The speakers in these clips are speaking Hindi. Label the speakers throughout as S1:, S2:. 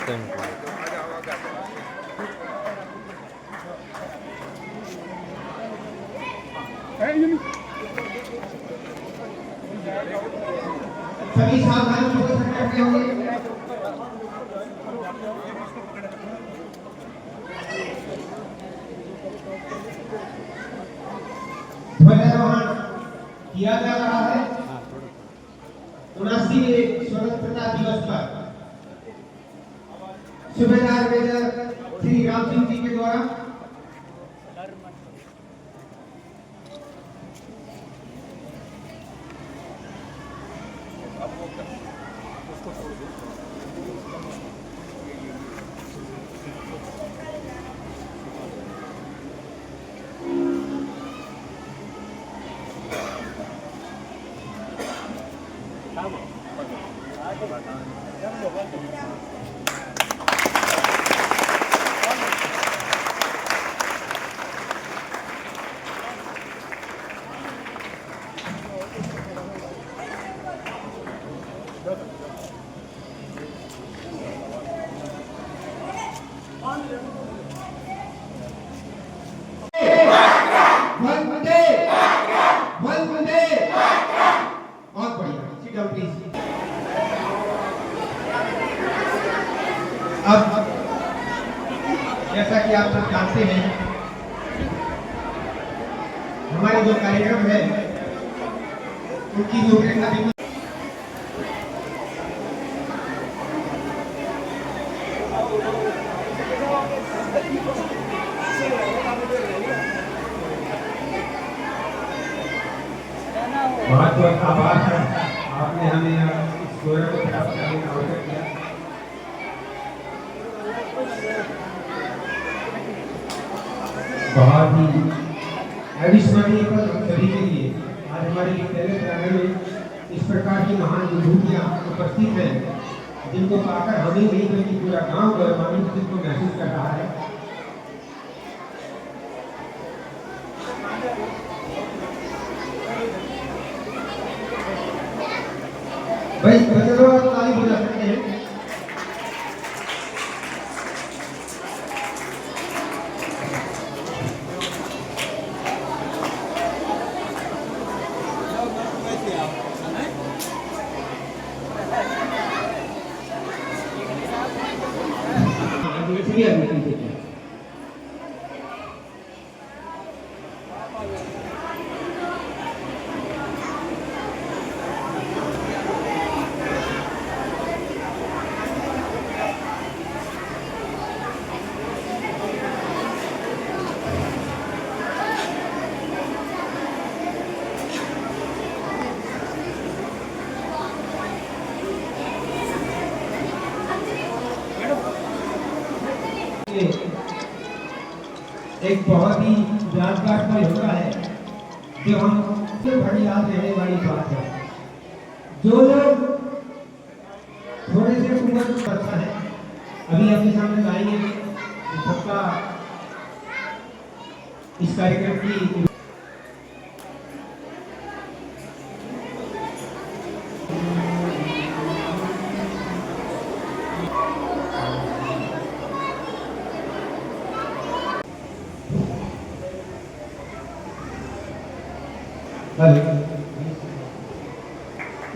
S1: Thank you.
S2: सभी सावधानी पूर्वक रखे होंगे। ध्वजारोहण किया जा रहा है 79वें स्वतंत्रता दिवस पर सूबेदार मेजर श्री राम सिंह जी के द्वारा। अब जैसा कि आप सब जानते हैं, हमारे जो कार्यक्रम है उनकी रूपरेखा भी बहुत बहुत आभार है, आपने हमें इस गौरव को प्राप्त करने का अवसर दिया। बहुत ही अविस्मरणीय पल सभी के लिए। आज हमारे विद्यालय प्रांगण में इस प्रकार की महान विभूतियाँ उपस्थित हैं, जिनको पाकर हमें नहीं बल्कि पूरा गांव गौरवान्वित को महसूस कर रहा है। भाई बच्चों को ताली बजा सकते हैं। एक बहुत ही यादगार पल होता है जो हम से बड़ी याद रहने वाली बात है। जो लोग थोड़े से उम्र करता है अभी अपने सामने लाएंगे सबका इस कार्यक्रम की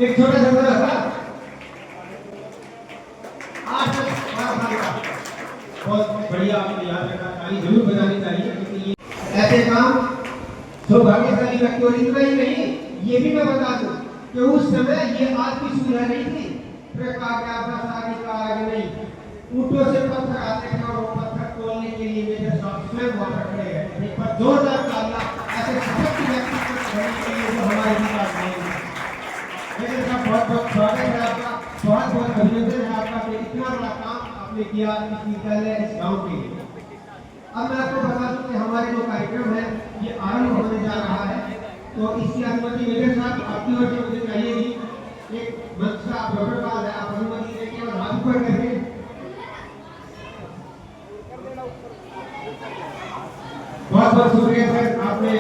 S2: एक छोटा सा बहुत बढ़िया आपने याद रखा, ताली जरूर बजानी चाहिए, क्योंकि ये ऐसे काम सौभाग्यशाली व्यक्ति। और इतना ही नहीं, ये भी मैं बता दूं कि उस समय ये आज की सुविधा नहीं थी, नहीं, ऊँटों से पत्थर आते थे और पत्थर तोड़ने के लिए मेरे साथ स्वयं वहां खड़े हैं। पर जोरदार तालियां ऐसे सशक्त व्यक्ति को करने के लिए जो हमारे पास नहीं है। लेकिन सब बहुत बहुत स्वागत है आपका, बहुत बहुत अभिनंदन है आपका कि इतना बड़ा काम आपने किया इस विद्यालय इस गांव के लिए। अब मैं आपको बता दूं कि हमारे जो कार्यक्रम है ये आरंभ होने जा रहा है, तो इसकी अनुमति मेरे साथ आपकी ओर से मुझे चाहिए। एक मंच का प्रोटोकॉल है, आप अनुमति देके और हाथ ऊपर करके बहुत बहुत शुक्रिया सर, आपने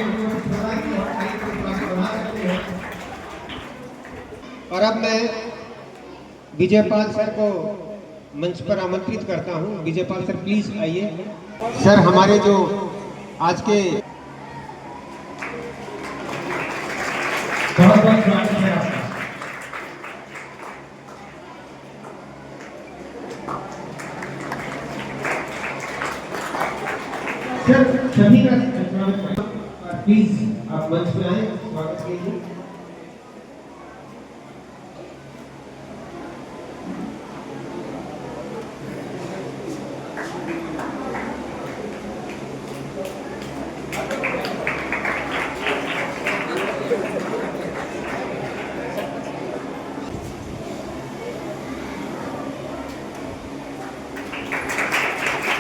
S2: बना सकते हैं। और अब मैं विजयपाल सर को मंच पर आमंत्रित करता हूं। विजयपाल सर प्लीज आइए। सर हमारे जो आज के बहुत बहुत स्वागत है आपका। सर सभी का स्वागत है, प्लीज आप मंच पे आए स्वागत के लिए।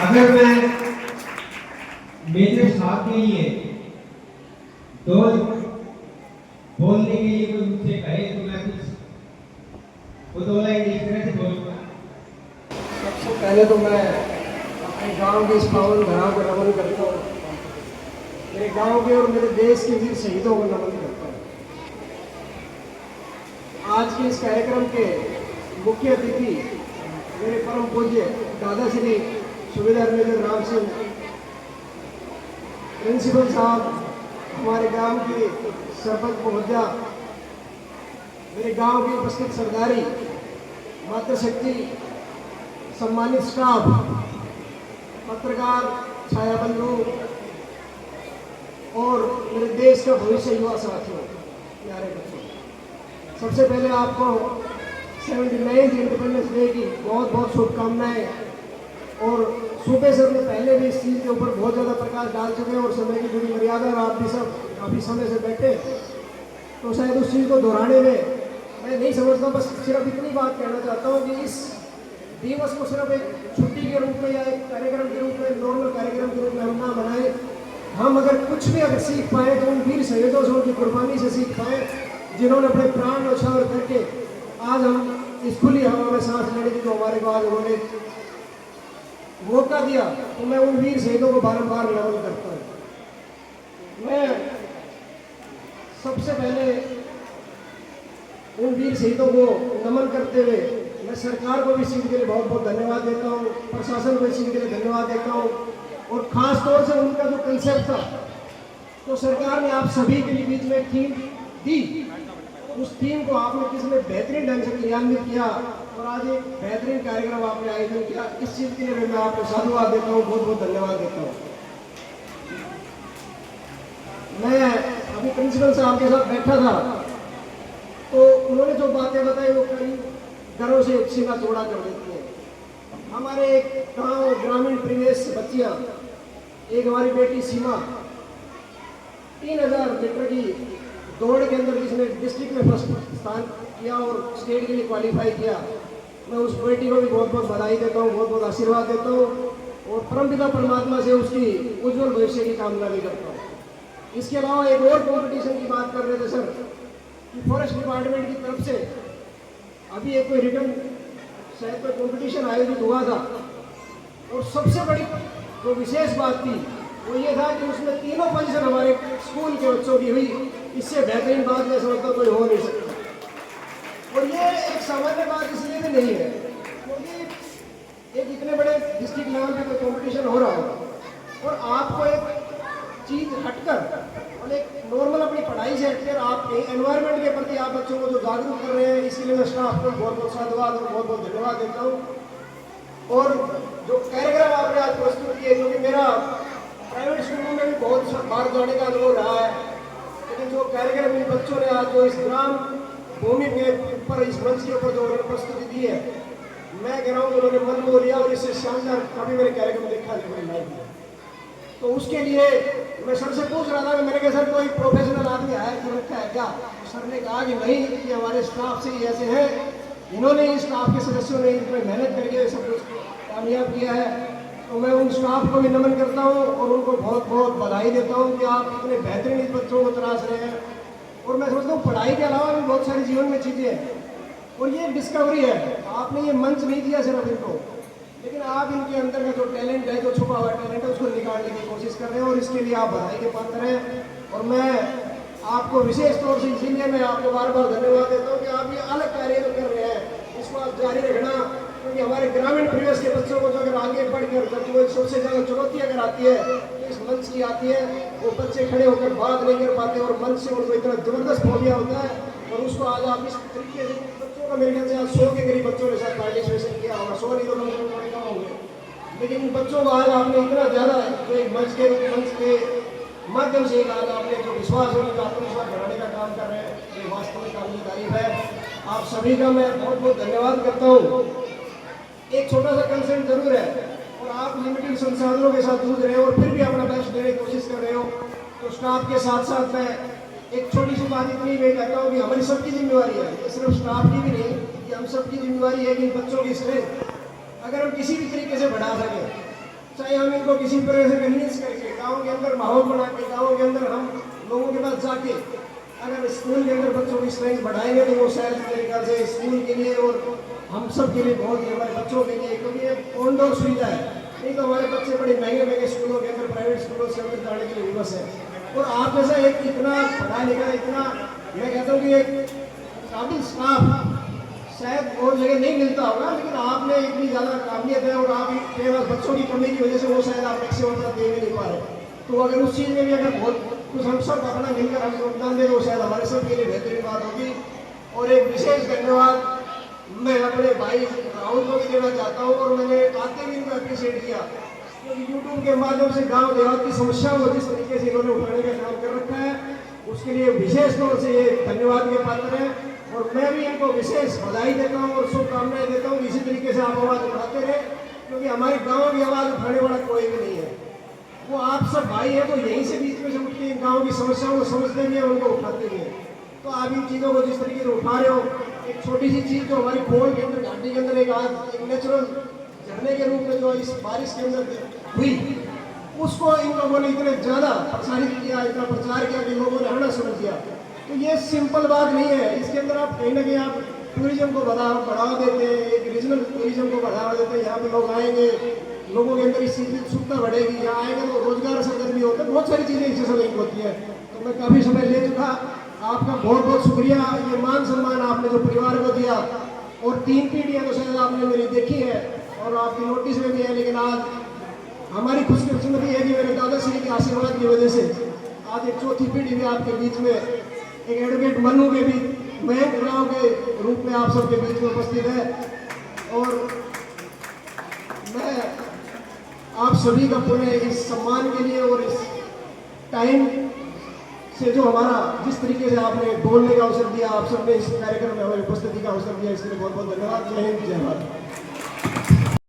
S2: अगर मैं मेजर साहब के लिए दो बोलने के लिए कोई मुझसे कहे तो मैं कुछ वो 2 लाइन इस तरह से बोलूँगा।
S1: सबसे पहले तो मैं अपने गांव के इस पावन धरा को नमन करता हूँ। मेरे गांव के और मेरे देश के वीर शहीदों को नमन करता हूँ। आज के इस कार्यक्रम के मुख्य अतिथि मेरे परम पूज्य दादा श्री सुबेदार मेजर राम सिंह प्रिंसिपल साहब, हमारे गांव के सरपंच महोदया, मेरे गांव के उपस्थित सरदारी, मातृशक्ति, सम्मानित स्टाफ, पत्रकार, छाया बंधु और मेरे देश का भविष्य युवा साथियों, प्यारे बच्चों, सबसे पहले आपको 79th इंडिपेंडेंस डे की बहुत बहुत शुभकामनाएं। और सूबे सर ने पहले भी इस चीज़ के ऊपर बहुत ज़्यादा प्रकाश डाल चुके हैं और समय की थोड़ी मर्यादा और आप भी सब काफ़ी समय से बैठे तो शायद उस चीज़ को दोहराने में मैं नहीं समझता। बस सिर्फ इतनी बात कहना चाहता हूँ कि इस दिवस को सिर्फ एक छुट्टी के रूप में या एक कार्यक्रम के रूप में, नॉर्मल कार्यक्रम के रूप में हम ना बनाए। हम अगर कुछ भी अगर सीख पाए तो उन वीर शहीदों से, उनकी कुर्बानी से सीख पाए, जिन्होंने अपने प्राण न्यौछावर करके आज हम इस खुली हवा में सांस लेने की जो हमारे को आज उन्होंने मौका दिया, तो मैं उन वीर शहीदों को बारंबार नमन करता हूँ। मैं सबसे पहले उन वीर शहीदों को नमन करते हुए मैं सरकार को भी इस चीज़ के लिए बहुत बहुत धन्यवाद देता हूँ, प्रशासन को इस चीज़ के लिए धन्यवाद देता हूँ। और ख़ास तौर से उनका जो कंसेप्ट था, तो सरकार ने आप सभी के लिए बीच में थीम दी, उस थीम को आपने किसने बेहतरीन ढंग से क्रियान्वित किया और आज एक बेहतरीन कार्यक्रम आपने आयोजन किया। इस चीज़ के लिए मैं आपको साधुवाद देता हूँ, बहुत बहुत धन्यवाद देता हूँ। मैं अभी प्रिंसिपल साहब के साथ बैठा था तो उन्होंने जो बातें बताई वो कई घरों से सीना चौड़ा कर देती है। हमारे एक गांव ग्रामीण परिवेश से बच्चियाँ, एक हमारी बेटी सीमा 3000 मीटर की दौड़ के अंदर जिसने डिस्ट्रिक्ट में फर्स्ट स्थान किया और स्टेट के लिए क्वालिफाई किया, मैं उस बेटी को भी बहुत बहुत बधाई देता हूँ, बहुत बहुत आशीर्वाद देता हूँ और परमपिता परमात्मा से उसकी उज्जवल भविष्य की कामना भी करता हूँ। इसके अलावा एक और कंपटीशन की बात कर रहे थे सर कि फॉरेस्ट डिपार्टमेंट की तरफ से अभी एक कोई रिटर्न शायद कोई कंपटीशन आयोजित हुआ था और सबसे बड़ी जो विशेष बात थी वो ये था कि उसमें 3 पोजीशन हमारे स्कूल के बच्चों की हुई। इससे बेहतरीन बात मैं समझता कोई हो नहीं सकती। और ये एक सामान्य बात इसलिए भी नहीं है क्योंकि एक इतने बड़े डिस्ट्रिक्ट लेवल पे कोई कंपटीशन हो रहा हो और आपको एक चीज़ हटकर और एक नॉर्मल अपनी पढ़ाई से हटकर आप एनवायरनमेंट के प्रति आप बच्चों को जो जागरूक कर रहे हैं, इसके लिए मैं स्टाफ को बहुत बहुत साधुवाद और बहुत बहुत धन्यवाद देता हूँ। और जो कार्यक्रम आपने आज प्रस्तुत किए, क्योंकि मेरा प्राइवेट स्कूलों में भी बहुत बार जाने का अनुभव रहा है, लेकिन जो कार्यक्रम इन बच्चों ने आज जो इस ग्राम भूमि के ऊपर, इस मंच के ऊपर जो उन्होंने प्रस्तुति दी है, मैं कह रहा हूँ उन्होंने मन मोह लिया और इससे शानदार कभी मेरे कार्यक्रम देखा नहीं मेरी लाइफ में। तो उसके लिए मैं सर से पूछ रहा था कि मैंने कहा सर कोई प्रोफेशनल आदमी हायर कर रखा है क्या? सर ने कहा कि नहीं, कि हमारे स्टाफ से ही ऐसे हैं, इन्होंने ही स्टाफ के सदस्यों ने इसमें मेहनत करके सब कुछ कामयाब किया है। तो मैं उन स्टाफ को भी नमन करता हूँ और उनको बहुत बहुत बधाई देता हूँ कि आप इतने बेहतरीन इस बच्चों को तराश रहे हैं। और मैं समझता हूँ पढ़ाई के अलावा भी बहुत सारी जीवन में चीज़ें हैं और ये डिस्कवरी है। आपने ये मंच नहीं दिया सिर्फ इनको, लेकिन आप इनके अंदर का जो टैलेंट है, जो छुपा हुआ टैलेंट है, उसको निकालने की कोशिश कर रहे हैं और इसके लिए आप बधाई के पात्र हैं। और मैं आपको विशेष तौर से इसीलिए मैं आपको बार बार धन्यवाद देता हूँ कि आप ये अलग कार्य जो कर रहे हैं इसको आप जारी रखना। क्योंकि हमारे ग्रामीण परिवेश के बच्चों को जो अगर आगे बढ़कर जब वो सबसे ज़्यादा चुनौती अगर आती है तो इस मंच की आती है, वो बच्चे खड़े होकर बात नहीं कर पाते और मंच से उनको इतना ज़बरदस्त फोबिया होता है। और उसको आज आप इस तरीके से बच्चों का मेरे ख्याल से आज 100 के करीब बच्चों के साथ पार्टिसिपेशन किया होगा, 100 नहीं तो कम होंगे, लेकिन बच्चों को आज आपने इतना ज़्यादा जो एक मंच के माध्यम से आज आपने जो विश्वास और आत्मविश्वास बढ़ाने का काम कर रहे हैं, ये वास्तविक काबिल तारीफ है। आप सभी का मैं बहुत बहुत धन्यवाद करता हूँ। एक छोटा सा कंसर्न जरूर है, और आप लिमिटेड संसाधनों के साथ जूझ रहे हो और फिर भी अपना बेस्ट देने की कोशिश कर रहे हो, तो स्टाफ के साथ साथ मैं एक छोटी सी बात इतनी मैं कहता हूँ कि हमारी सबकी जिम्मेवारी है, ये सिर्फ स्टाफ की भी नहीं, ये हम सबकी जिम्मेवारी है कि बच्चों की स्ट्रेंथ अगर हम किसी भी तरीके से बढ़ा सकें, चाहे हम इनको किसी तरह से कन्विंस करके गाँव के अंदर माहौल बना के, गाँव के अंदर हम लोगों के पास जाके अगर स्कूल के अंदर बच्चों की स्ट्रेंथ बढ़ाएंगे तो वो शायद मेरे ख्याल से स्कूल के लिए और हम सब के लिए बहुत ही, हमारे बच्चों के लिए, क्योंकि ये ऑन डोर सुविधा है, नहीं तो हमारे बच्चे बड़े महंगे महंगे स्कूलों के अंदर, प्राइवेट स्कूलों के अंदर जाने के लिए विवश है। और आप जैसा एक इतना पढ़ा लिखा, इतना मैं कहता हूँ कि एक काबिल स्टाफ शायद और जगह नहीं मिलता होगा, लेकिन आप में इतनी ज़्यादा काबिलियत है और आप केवल बच्चों की कमी की वजह से वो शायद आप मैक्सिमम दे भी नहीं पा रहे। तो अगर उस चीज़ में भी अगर बहुत कुछ हम सब अपना मिलकर हम योगदान दें तो शायद हमारे सब के लिए बेहतरीन बात होगी। और एक विशेष धन्यवाद मैं अपने भाई राहुल को भी देना चाहता हूँ, और मैंने आते भी इनको अप्रिशिएट किया, क्योंकि यूट्यूब के माध्यम से गाँव देहात की समस्याओं को जिस तरीके से इन्होंने उठाने का काम कर रखा है, उसके लिए विशेष तौर से ये धन्यवाद के पात्र है। और मैं भी इनको विशेष बधाई देता हूँ और शुभकामनाएं देता हूँ, इसी तरीके से आप आवाज़ उठाते रहे, क्योंकि हमारे गाँव की आवाज़ उठाने वाला कोई भी नहीं है, वो आप सब भाई है, तो यहीं से बीच में से उठ के गाँव की समस्याओं को समझते भी हैं, उनको उठाते भी हैं। तो आप इन चीज़ों को जिस तरीके से उठा रहे हो, एक छोटी सी चीज़ जो हमारी खोल के अंदर, घाटी के अंदर एक आज एक नेचुरल झरने के रूप में जो इस बारिश के अंदर हुई, उसको इन लोगों ने इतने ज़्यादा प्रसारित किया, इतना प्रचार किया कि लोगों ने आना शुरू किया। तो ये सिंपल बात नहीं है, इसके अंदर आप कहीं ना कहीं आप टूरिज्म को बढ़ावा देते हैं, एक रीजनल टूरिज्म को बढ़ावा देते हैं। यहाँ पे लोग आएंगे, लोगों के अंदर इस चीज़ की उत्सुकता बढ़ेगी, यहाँ आएंगे तो रोजगार सर्जन भी होता है, बहुत सारी चीज़ें इससे लिंक होती है। तो मैं काफ़ी समय ले चुका, आपका बहुत बहुत शुक्रिया। ये मान सम्मान आपने जो परिवार को दिया, और 3 पीढ़ियाँ तो शायद आपने मेरी देखी है और आपकी नोटिस में भी है, लेकिन आज हमारी खुशकिस्मती है कि मेरे दादाश्री के आशीर्वाद की वजह से आज एक 4थी पीढ़ी भी आपके बीच में, एक एडवोकेट मनु के भी मयंक राव के रूप में आप सबके बीच में उपस्थित है। और मैं आप सभी का पुनः इस सम्मान के लिए और इस टाइम से जो हमारा जिस तरीके से आपने बोलने का अवसर दिया, आप सबने इस कार्यक्रम में हमारी उपस्थिति का अवसर दिया, इसके लिए बहुत बहुत धन्यवाद। जय हिंद, जय भारत।